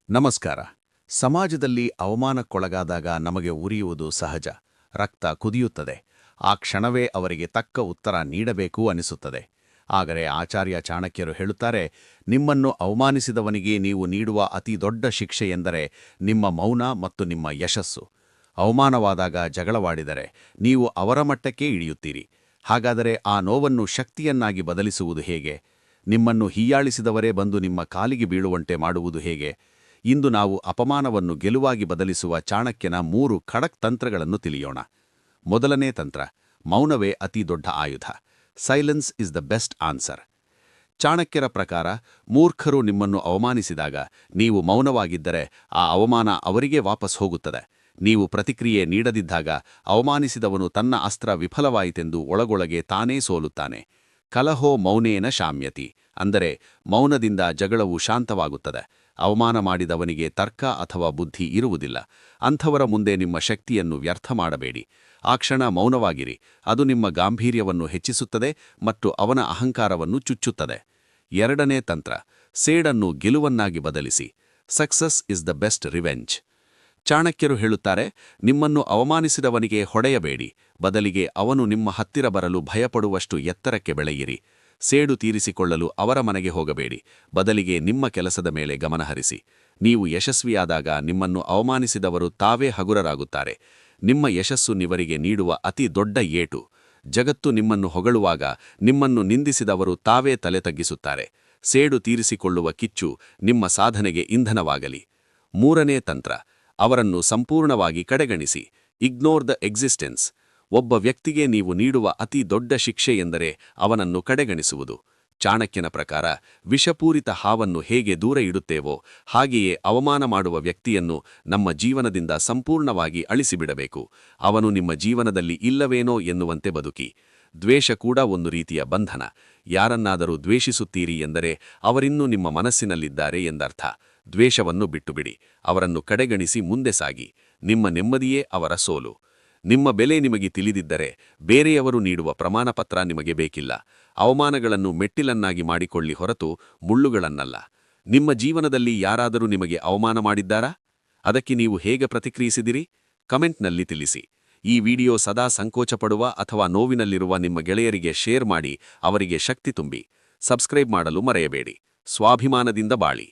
ನಮಸ್ಕಾರ. ಸಮಾಜದಲ್ಲಿ ಅವಮಾನಕ್ಕೊಳಗಾದಾಗ ನಮಗೆ ಉರಿಯುವುದು ಸಹಜ. ರಕ್ತ ಕುದಿಯುತ್ತದೆ. ಆ ಕ್ಷಣವೇ ಅವರಿಗೆ ತಕ್ಕ ಉತ್ತರ ನೀಡಬೇಕು ಅನಿಸುತ್ತದೆ. ಆದರೆ ಆಚಾರ್ಯ ಚಾಣಕ್ಯರು ಹೇಳುತ್ತಾರೆ, ನಿಮ್ಮನ್ನು ಅವಮಾನಿಸಿದವನಿಗೆ ನೀವು ನೀಡುವ ಅತಿ ದೊಡ್ಡ ಶಿಕ್ಷೆ ಎಂದರೆ ನಿಮ್ಮ ಮೌನ ಮತ್ತು ನಿಮ್ಮ ಯಶಸ್ಸು. ಅವಮಾನವಾದಾಗ ಜಗಳವಾಡಿದರೆ ನೀವು ಅವರ ಮಟ್ಟಕ್ಕೆ ಇಳಿಯುತ್ತೀರಿ. ಹಾಗಾದರೆ ಆ ನೋವನ್ನು ಶಕ್ತಿಯನ್ನಾಗಿ ಬದಲಿಸುವುದು ಹೇಗೆ? ನಿಮ್ಮನ್ನು ಹೀಯಾಳಿಸಿದವರೇ ಬಂದು ನಿಮ್ಮ ಕಾಲಿಗೆ ಬೀಳುವಂತೆ ಮಾಡುವುದು ಹೇಗೆ? ಇಂದು ನಾವು ಅಪಮಾನವನ್ನು ಗೆಲುವಾಗಿ ಬದಲಿಸುವ ಚಾಣಕ್ಯನ 3 ಖಡಕ್ ತಂತ್ರಗಳನ್ನು ತಿಳಿಯೋಣ. ಮೊದಲನೇ ತಂತ್ರ, ಮೌನವೇ ಅತಿ ದೊಡ್ಡ ಆಯುಧ. Silence is the best answer. ಚಾಣಕ್ಯರ ಪ್ರಕಾರ, ಮೂರ್ಖರು ನಿಮ್ಮನ್ನು ಅವಮಾನಿಸಿದಾಗ ನೀವು ಮೌನವಾಗಿದ್ದರೆ ಆ ಅವಮಾನ ಅವರಿಗೇ ವಾಪಸ್ ಹೋಗುತ್ತದೆ. ನೀವು ಪ್ರತಿಕ್ರಿಯೆ ನೀಡದಿದ್ದಾಗ ಅವಮಾನಿಸಿದವನು ತನ್ನ ಅಸ್ತ್ರ ವಿಫಲವಾಯಿತೆಂದು ಒಳಗೊಳಗೆ ತಾನೇ ಸೋಲುತ್ತಾನೆ. ಕಲಹೋ ಮೌನೇನ ಶಾಮ್ಯತಿ, ಅಂದರೆ ಮೌನದಿಂದ ಜಗಳವು ಶಾಂತವಾಗುತ್ತದೆ. ಅವಮಾನ ಮಾಡಿದವನಿಗೆ ತರ್ಕ ಅಥವಾ ಬುದ್ಧಿ ಇರುವುದಿಲ್ಲ. ಅಂಥವರ ಮುಂದೆ ನಿಮ್ಮ ಶಕ್ತಿಯನ್ನು ವ್ಯರ್ಥ ಮಾಡಬೇಡಿ. ಆ ಕ್ಷಣ ಮೌನವಾಗಿರಿ. ಅದು ನಿಮ್ಮ ಗಾಂಭೀರ್ಯವನ್ನು ಹೆಚ್ಚಿಸುತ್ತದೆ ಮತ್ತು ಅವನ ಅಹಂಕಾರವನ್ನು ಚುಚ್ಚುತ್ತದೆ. ಎರಡನೇ ತಂತ್ರ, ಸೇಡನ್ನು ಗೆಲುವನ್ನಾಗಿ ಬದಲಿಸಿ. Success is the best revenge. ಚಾಣಕ್ಯರು ಹೇಳುತ್ತಾರೆ, ನಿಮ್ಮನ್ನು ಅವಮಾನಿಸಿದವನಿಗೆ ಹೊಡೆಯಬೇಡಿ. ಬದಲಿಗೆ ಅವನು ನಿಮ್ಮ ಹತ್ತಿರ ಬರಲು ಭಯಪಡುವಷ್ಟು ಎತ್ತರಕ್ಕೆ ಬೆಳೆಯಿರಿ. ಸೇಡು ತೀರಿಸಿಕೊಳ್ಳಲು ಅವರ ಮನೆಗೆ ಹೋಗಬೇಡಿ. ಬದಲಿಗೆ ನಿಮ್ಮ ಕೆಲಸದ ಮೇಲೆ ಗಮನಹರಿಸಿ. ನೀವು ಯಶಸ್ವಿಯಾದಾಗ ನಿಮ್ಮನ್ನು ಅವಮಾನಿಸಿದವರು ತಾವೇ ಹಗುರರಾಗುತ್ತಾರೆ. ನಿಮ್ಮ ಯಶಸ್ಸು ನಿವರಿಗೆ ನೀಡುವ ಅತಿ ದೊಡ್ಡ ಏಟು. ಜಗತ್ತು ನಿಮ್ಮನ್ನು ಹೊಗಳುವಾಗ ನಿಮ್ಮನ್ನು ನಿಂದಿಸಿದವರು ತಾವೇ ತಲೆ ತಗ್ಗಿಸುತ್ತಾರೆ. ಸೇಡು ತೀರಿಸಿಕೊಳ್ಳುವ ಕಿಚ್ಚು ನಿಮ್ಮ ಸಾಧನೆಗೆ ಇಂಧನವಾಗಲಿ. ಮೂರನೇ ತಂತ್ರ, ಅವರನ್ನು ಸಂಪೂರ್ಣವಾಗಿ ಕಡೆಗಣಿಸಿ. Ignore the existence. ಒಬ್ಬ ವ್ಯಕ್ತಿಗೆ ನೀವು ನೀಡುವ ಅತಿ ದೊಡ್ಡ ಶಿಕ್ಷೆ ಎಂದರೆ ಅವನನ್ನು ಕಡೆಗಣಿಸುವುದು. ಚಾಣಕ್ಯನ ಪ್ರಕಾರ, ವಿಷಪೂರಿತ ಹಾವನ್ನು ಹೇಗೆ ದೂರ ಇಡುತ್ತೇವೋ ಹಾಗೆಯೇ ಅವಮಾನ ಮಾಡುವ ವ್ಯಕ್ತಿಯನ್ನು ನಮ್ಮ ಜೀವನದಿಂದ ಸಂಪೂರ್ಣವಾಗಿ ಅಳಿಸಿಬಿಡಬೇಕು. ಅವನು ನಿಮ್ಮ ಜೀವನದಲ್ಲಿ ಇಲ್ಲವೇನೋ ಎನ್ನುವಂತೆ ಬದುಕಿ. ದ್ವೇಷ ಕೂಡ ಒಂದು ರೀತಿಯ ಬಂಧನ. ಯಾರನ್ನಾದರೂ ದ್ವೇಷಿಸುತ್ತೀರಿ ಎಂದರೆ ಅವರಿನ್ನೂ ನಿಮ್ಮ ಮನಸ್ಸಿನಲ್ಲಿದ್ದಾರೆ ಎಂದರ್ಥ. ದ್ವೇಷವನ್ನು ಬಿಟ್ಟುಬಿಡಿ. ಅವರನ್ನು ಕಡೆಗಣಿಸಿ ಮುಂದೆ ಸಾಗಿ. ನಿಮ್ಮ ನೆಮ್ಮದಿಯೇ ಅವರ ಸೋಲು. ನಿಮ್ಮ ಬೆಲೆ ನಿಮಗೆ ತಿಳಿದಿದ್ದರೆ ಬೇರೆಯವರು ನೀಡುವ ಪ್ರಮಾಣಪತ್ರ ನಿಮಗೆ ಬೇಕಿಲ್ಲ. ಅವಮಾನಗಳನ್ನು ಮೆಟ್ಟಿಲನ್ನಾಗಿ ಮಾಡಿಕೊಳ್ಳಿ ಹೊರತು ಮುಳ್ಳುಗಳನ್ನಲ್ಲ. ನಿಮ್ಮ ಜೀವನದಲ್ಲಿ ಯಾರಾದರೂ ನಿಮಗೆ ಅವಮಾನ ಮಾಡಿದ್ದಾರಾ? ಅದಕ್ಕೆ ನೀವು ಹೇಗೆ ಪ್ರತಿಕ್ರಿಯಿಸಿದಿರಿ? ಕಮೆಂಟ್ನಲ್ಲಿ ತಿಳಿಸಿ. ಈ ವಿಡಿಯೋ ಸದಾ ಸಂಕೋಚಪಡುವ ಅಥವಾ ನೋವಿನಲ್ಲಿರುವ ನಿಮ್ಮ ಗೆಳೆಯರಿಗೆ ಶೇರ್ ಮಾಡಿ, ಅವರಿಗೆ ಶಕ್ತಿ ತುಂಬಿ. ಸಬ್ಸ್ಕ್ರೈಬ್ ಮಾಡಲು ಮರೆಯಬೇಡಿ. ಸ್ವಾಭಿಮಾನದಿಂದ ಬಾಳಿ.